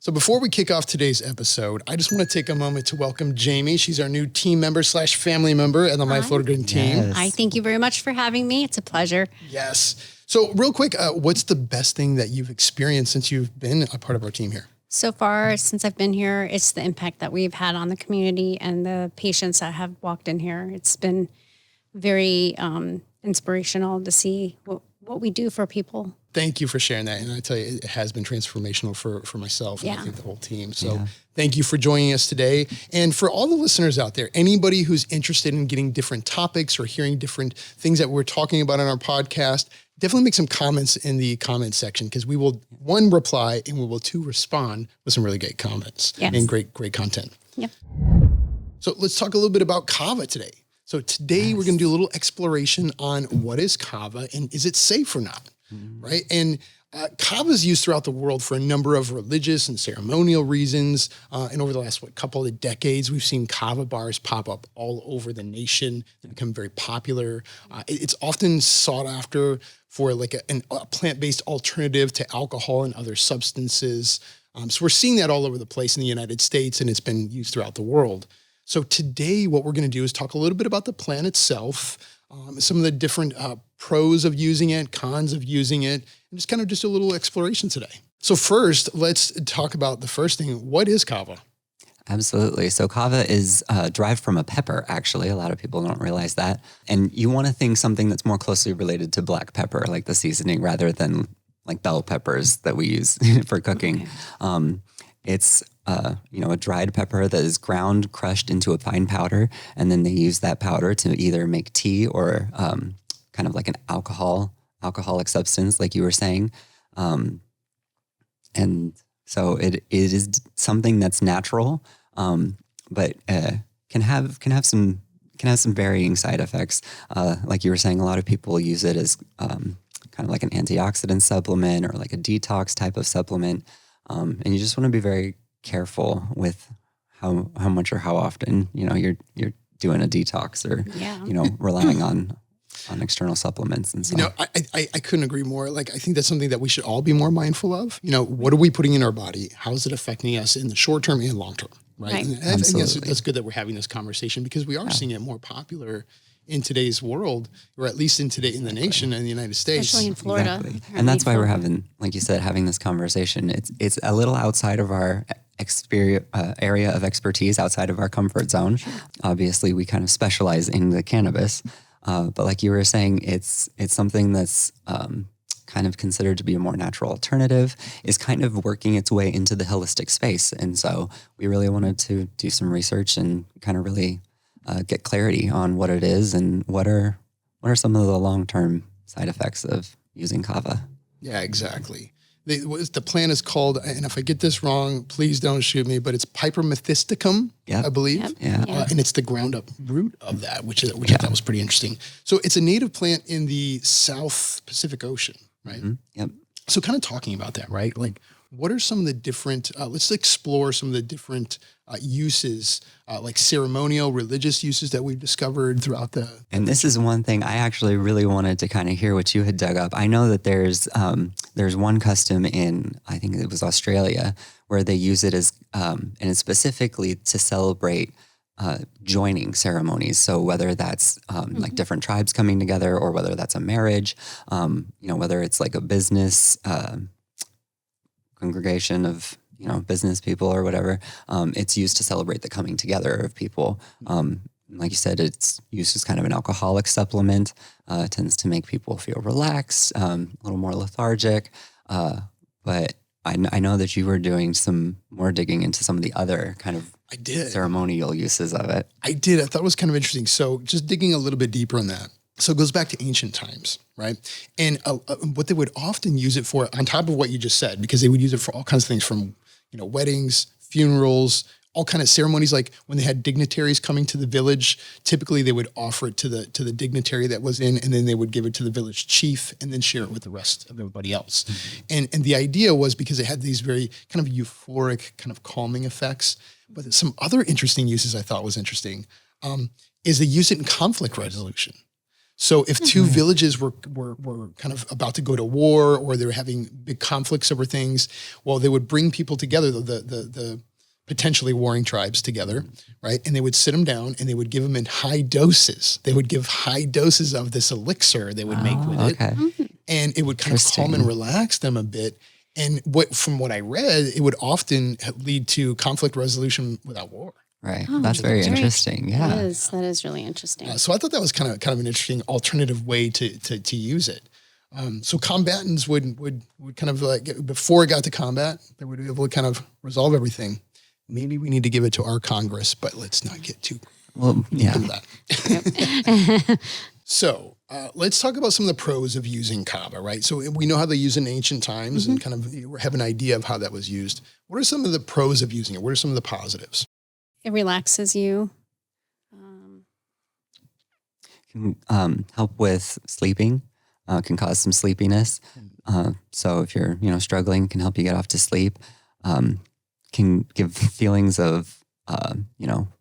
So before we kick off today's episode, I just want to take a moment to welcome Jamie. She's our new team member / family member in the My Florida Green team. Yes. I thank you very much for having me. It's a pleasure. Yes. So real quick, what's the best thing that you've experienced since you've been a part of our team here? So far, since I've been here, it's the impact that we've had on the community and the patients that have walked in here. It's been very inspirational to see what we do for people. Thank you for sharing that. And I tell you, it has been transformational for myself and I think the whole team. So thank you for joining us today. And for all the listeners out there, anybody who's interested in getting different topics or hearing different things that we're talking about on our podcast, definitely make some comments in the comment section because we will, 1, reply and we will 2, respond with some really great comments and great content. Yeah. So let's talk a little bit about Kava today. So today we're going to do a little exploration on what is Kava and is it safe or not? Right. And Kava is used throughout the world for a number of religious and ceremonial reasons. And over the last couple of decades, we've seen Kava bars pop up all over the nation. They become very popular. It's often sought after for like a plant-based alternative to alcohol and other substances. So we're seeing that all over the place in the United States, and it's been used throughout the world. So today, what we're going to do is talk a little bit about the plant itself, some of the different pros of using it, cons of using it, and just a little exploration today. So first, let's talk about the first thing. What is Kava? Absolutely. So Kava is derived from a pepper, actually. A lot of people don't realize that. And you want to think something that's more closely related to black pepper, like the seasoning, rather than like bell peppers that we use for cooking. Okay. It's a dried pepper that is ground, crushed into a fine powder, and then they use that powder to either make tea or kind of like an alcoholic substance, like you were saying. And so it is something that's natural, but can have some varying side effects. Like you were saying, a lot of people use it as kind of like an antioxidant supplement or like a detox type of supplement. And you just want to be very careful with how much or how often, you're doing a detox or, relying on external supplements and so. I couldn't agree more. Like, I think that's something that we should all be more mindful of. What are we putting in our body? How is it affecting us in the short term and long term? Right. And I think that's good that we're having this conversation because we are seeing it more popular in today's world, or at least in the nation and the United States. Especially in Florida. Exactly. And that's why we're having, like you said, having this conversation. It's a little outside of our area of expertise, outside of our comfort zone. Sure. Obviously, we kind of specialize in the cannabis. But like you were saying, it's something that's kind of considered to be a more natural alternative, is kind of working its way into the holistic space. And so we really wanted to do some research and kind of really get clarity on what it is and what are some of the long-term side effects of using Kava. Yeah, exactly. The plant is called, and if I get this wrong, please don't shoot me, but it's Piper methysticum, I believe. Yep. Yeah. And it's the ground up root of that, which I thought was pretty interesting. So it's a native plant in the South Pacific Ocean, right? Mm-hmm. Yep. So kind of talking about that, right? Like, what are some of the different, let's explore some of the different uses, like ceremonial, religious uses that we've discovered throughout the... And this is one thing I actually really wanted to kind of hear what you had dug up. I know that there's one custom in, I think it was Australia, where they use it as, and it's specifically to celebrate joining ceremonies. So whether that's like different tribes coming together or whether that's a marriage, whether it's like a business congregation of, business people or whatever, it's used to celebrate the coming together of people. Like you said, it's used as kind of an alcoholic supplement. It tends to make people feel relaxed, a little more lethargic. But I know that you were doing some more digging into some of the other kind of ceremonial uses of it. I did. I thought it was kind of interesting. So just digging a little bit deeper on that. So it goes back to ancient times, right? And what they would often use it for, on top of what you just said, because they would use it for all kinds of things from, weddings, funerals, all kind of ceremonies. Like when they had dignitaries coming to the village, typically they would offer it to the dignitary that was in, and then they would give it to the village chief and then share it with the rest of everybody else. Mm-hmm. And the idea was because it had these very kind of euphoric, kind of calming effects. But some other interesting uses I thought was interesting is they use it in conflict resolution. So if two villages were kind of about to go to war, or they were having big conflicts over things, well, they would bring people together, the potentially warring tribes together, right? And they would sit them down and they would give them in high doses. They would give high doses of this elixir they would make with it. And it would kind of calm and relax them a bit. And from what I read, it would often lead to conflict resolution without war. Right. That's very interesting. Yeah. That is really interesting. So I thought that was kind of an interesting alternative way to use it. So combatants would kind of like, before it got to combat, they would be able to kind of resolve everything. Maybe we need to give it to our Congress, but let's not get too into that. So let's talk about some of the pros of using kava, right? So we know how they use it in ancient times and kind of have an idea of how that was used. What are some of the pros of using it? What are some of the positives? It relaxes you. Can help with sleeping. Can cause some sleepiness. So if you're struggling, can help you get off to sleep. Can give feelings of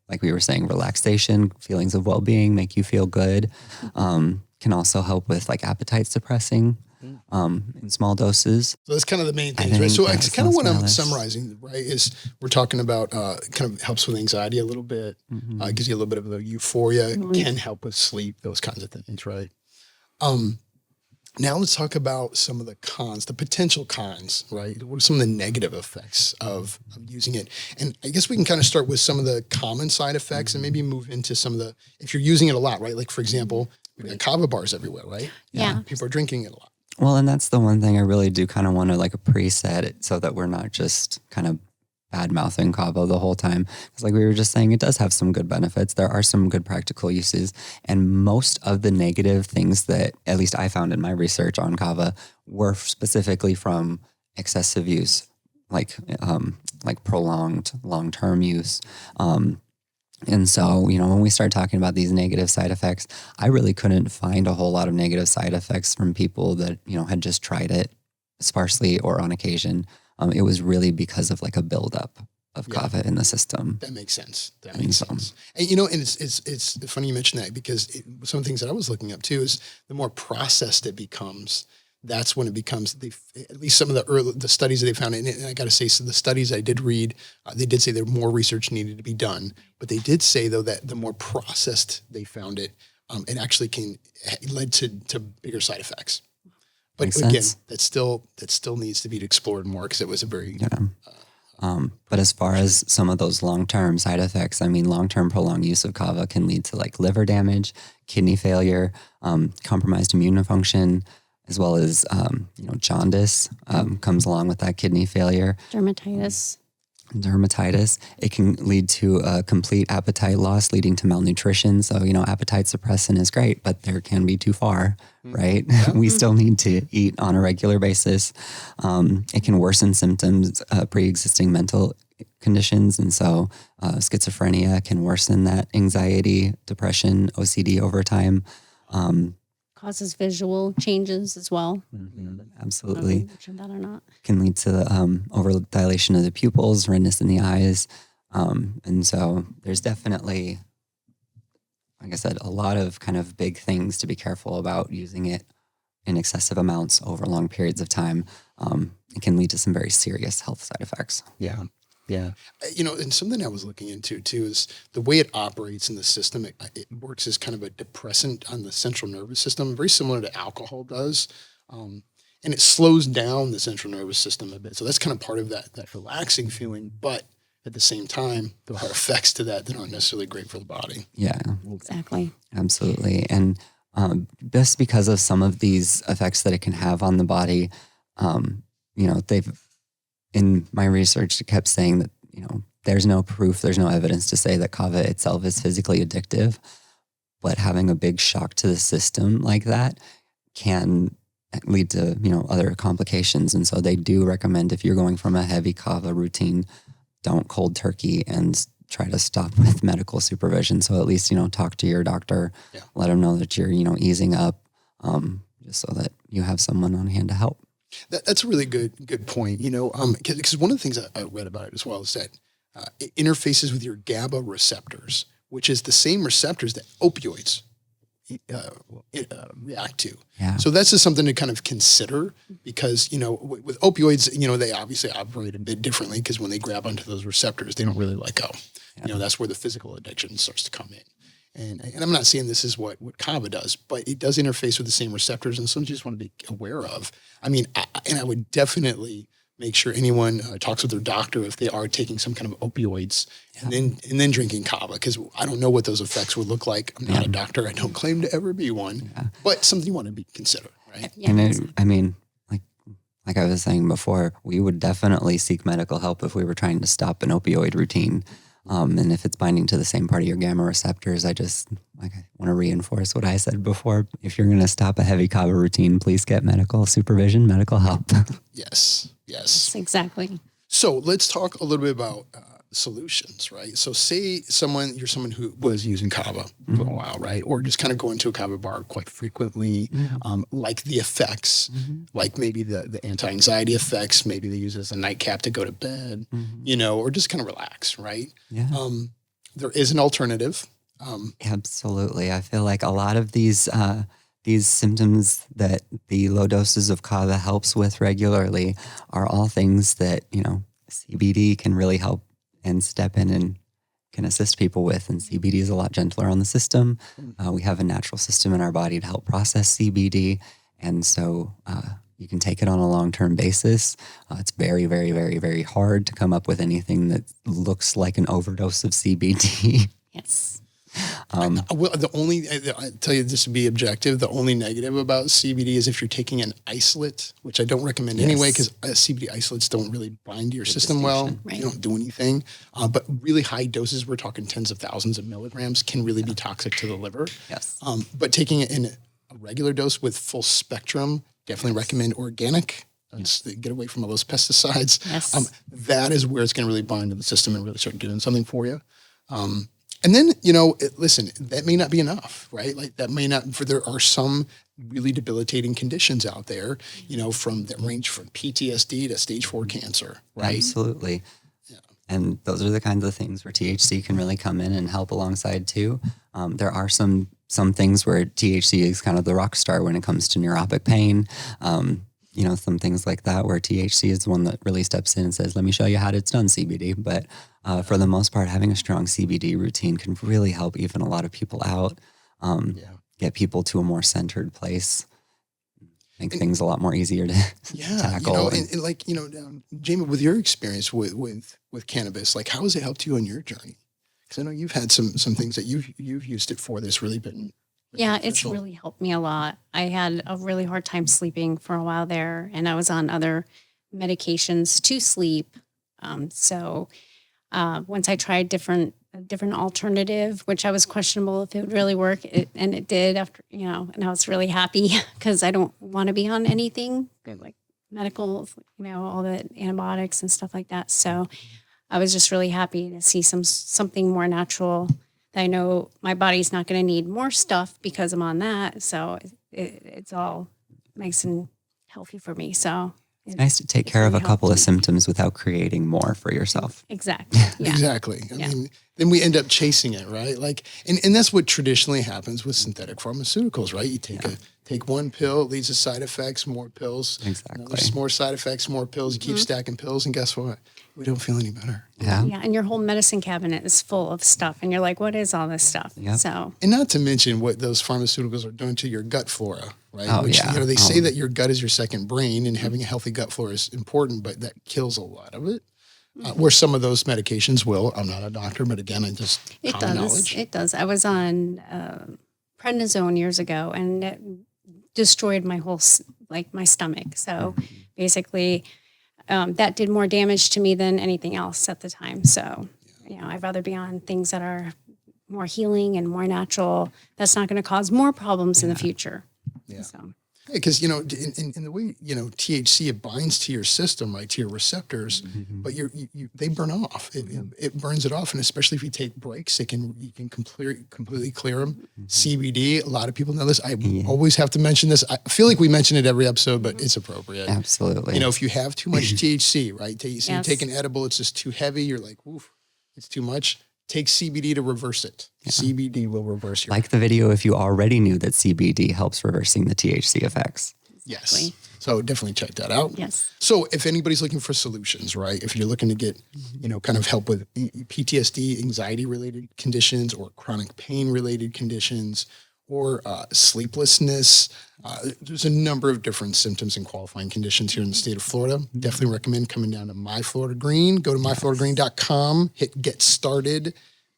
like we were saying, relaxation, feelings of well-being, make you feel good. Can also help with like appetite suppressing in small doses. So that's kind of the main things, right? So it's kind of what I'm summarizing, right, is we're talking about kind of helps with anxiety a little bit, gives you a little bit of a euphoria, can help with sleep, those kinds of things, right? Now let's talk about some of the cons, the potential cons, right? What are some of the negative effects of using it? And I guess we can kind of start with some of the common side effects and maybe move into some of the, if you're using it a lot, right? Like for example, we've got kava bars everywhere, right? Yeah. People are drinking it a lot. Well, and that's the one thing I really do kind of want to like a preset it so that we're not just kind of bad mouthing kava the whole time. Because like we were just saying, it does have some good benefits. There are some good practical uses. And most of the negative things that at least I found in my research on kava were specifically from excessive use, like prolonged long-term use. And so, when we start talking about these negative side effects, I really couldn't find a whole lot of negative side effects from people that, had just tried it sparsely or on occasion. It was really because of like a buildup of kava in the system. That makes sense. And and it's funny you mention that because some of the things that I was looking up too is the more processed it becomes, that's when it becomes, at least some of the studies that they found, and I got to say, so the studies I did read, they did say there more research needed to be done, but they did say though that the more processed they found it, it actually led to bigger side effects. But again, that still needs to be explored more because it was a very... But as far as some of those long-term side effects, I mean, long-term prolonged use of kava can lead to like liver damage, kidney failure, compromised immune function, as well as, jaundice comes along with that kidney failure. Dermatitis. It can lead to a complete appetite loss, leading to malnutrition. So, appetite suppressant is great, but there can be too far, right? Yeah. We still need to eat on a regular basis. It can worsen symptoms, pre-existing mental conditions. And so schizophrenia can worsen that anxiety, depression, OCD over time. Causes visual changes as well. Absolutely. I don't know if I mentioned that or not. Can lead to overdilation of the pupils, redness in the eyes. And so there's definitely, like I said, a lot of kind of big things to be careful about using it in excessive amounts over long periods of time. It can lead to some very serious health side effects. Yeah. Yeah. And something I was looking into too is the way it operates in the system. It works as kind of a depressant on the central nervous system, very similar to alcohol does. And it slows down the central nervous system a bit. So that's kind of part of that relaxing feeling. But at the same time, there are effects to that aren't necessarily great for the body. Yeah. Exactly. Absolutely. And just because of some of these effects that it can have on the body, in my research, it kept saying that, there's no proof, there's no evidence to say that kava itself is physically addictive, but having a big shock to the system like that can lead to, other complications. And so they do recommend if you're going from a heavy kava routine, don't cold turkey and try to stop with medical supervision. So at least, talk to your doctor, let them know that you're, easing up, just so that you have someone on hand to help. That's a really good point. Because one of the things I read about it as well is that it interfaces with your GABA receptors, which is the same receptors that opioids react to. Yeah. So that's just something to kind of consider because, with opioids, they obviously operate a bit differently because when they grab onto those receptors, they don't really let go. Yeah. That's where the physical addiction starts to come in. And I'm not saying this is what Kava does, but it does interface with the same receptors and something you just want to be aware of. I mean, I would definitely make sure anyone talks with their doctor if they are taking some kind of opioids and then drinking Kava, because I don't know what those effects would look like. I'm not a doctor. I don't claim to ever be one, but something you want to be consider, right? Yeah. And I mean, like I was saying before, we would definitely seek medical help if we were trying to stop an opioid routine. And if it's binding to the same part of your gamma receptors, I want to reinforce what I said before. If you're going to stop a heavy Kava routine, please get medical supervision, medical help. Yes. Exactly. So let's talk a little bit about solutions, right? So say you're someone who was using Kava for a while, right? Or just kind of going to a Kava bar quite frequently, like the effects, like maybe the anti-anxiety effects, maybe they use it as a nightcap to go to bed, or just kind of relax, right? Yeah. There is an alternative. Absolutely. I feel like a lot of these symptoms that the low doses of Kava helps with regularly are all things that, CBD can really help and step in and can assist people with. And CBD is a lot gentler on the system. We have a natural system in our body to help process CBD. And so you can take it on a long-term basis. It's very, very, very, very hard to come up with anything that looks like an overdose of CBD. Yes. Well, I tell you this to be objective, the only negative about CBD is if you're taking an isolate, which I don't recommend anyway, because CBD isolates don't really bind to your system well. Right. They don't do anything. But really high doses, we're talking tens of thousands of milligrams, can really be toxic to the liver. Yes. But taking it in a regular dose with full spectrum, definitely recommend organic. Get away from all those pesticides. Yes. That is where it's going to really bind to the system and really start doing something for you. And then, listen, that may not be enough, right? Like that may not, for there are some really debilitating conditions out there, from that range from PTSD to stage 4 cancer, right? Absolutely. Yeah. And those are the kinds of things where THC can really come in and help alongside too. There are some things where THC is kind of the rock star when it comes to neuropathic pain. Some things like that where THC is the one that really steps in and says, let me show you how it's done, CBD. But for the most part, having a strong CBD routine can really help even a lot of people out, get people to a more centered place, make things a lot more easier to tackle. Jamie, with your experience with cannabis, like how has it helped you on your journey? Because I know you've had some things that you've used it for that's really been it's really helped me a lot. I had a really hard time sleeping for a while there, and I was on other medications to sleep. So once I tried a different alternative, which I was questionable if it would really work, and it did after, and I was really happy because I don't want to be on anything like medical, all the antibiotics and stuff like that. So I was just really happy to see something more natural. I know my body's not going to need more stuff because I'm on that. So it's all nice and healthy for me. So it's nice to take care of a couple of symptoms without creating more for yourself. Exactly. Yeah. Exactly. I mean, then we end up chasing it, right? Like, and that's what traditionally happens with synthetic pharmaceuticals, right? You take one pill, it leads to side effects, more pills. Exactly. More side effects, more pills. You keep stacking pills, and guess what? We don't feel any better. Yeah. Yeah. And your whole medicine cabinet is full of stuff. And you're like, what is all this stuff? Yep. So, and not to mention what those pharmaceuticals are doing to your gut flora, right? Oh, Which, yeah. they say that your gut is your second brain and having a healthy gut flora is important, but that kills a lot of it. Where some of those medications will. I'm not a doctor, but again, I just common knowledge. It does. I was on prednisone years ago, and it destroyed my whole, my stomach. So basically, that did more damage to me than anything else at the time. So, I'd rather be on things that are more healing and more natural. That's not going to cause more problems in the future. Yeah. So. Because, in the way, THC, it binds to your system, right, to your receptors, but they burn off. It burns it off. And especially if you take breaks, you can completely clear them. CBD, a lot of people know this. I always have to mention this. I feel like we mention it every episode, but it's appropriate. Absolutely. If you have too much THC, right, so you take an edible, it's just too heavy. You're like, oof, it's too much. take CBD to reverse it. CBD will reverse your Like the video if you already knew that CBD helps reversing the THC effects. Yes. Exactly. So definitely check that out. Yes. So if anybody's looking for solutions, right? If you're looking to get, kind of help with PTSD, anxiety related conditions, or chronic pain related conditions, or sleeplessness, there's a number of different symptoms and qualifying conditions here in the state of Florida. Definitely recommend coming down to My Florida Green. Go to myfloridagreen.com, hit get started,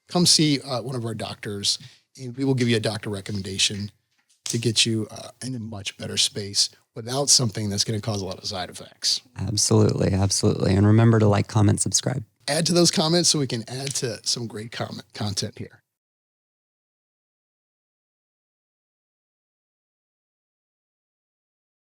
come see one of our doctors, and we will give you a doctor recommendation to get you in a much better space without something that's going to cause a lot of side effects. Absolutely. And remember to like, comment, subscribe. Add to those comments so we can add to some great content here.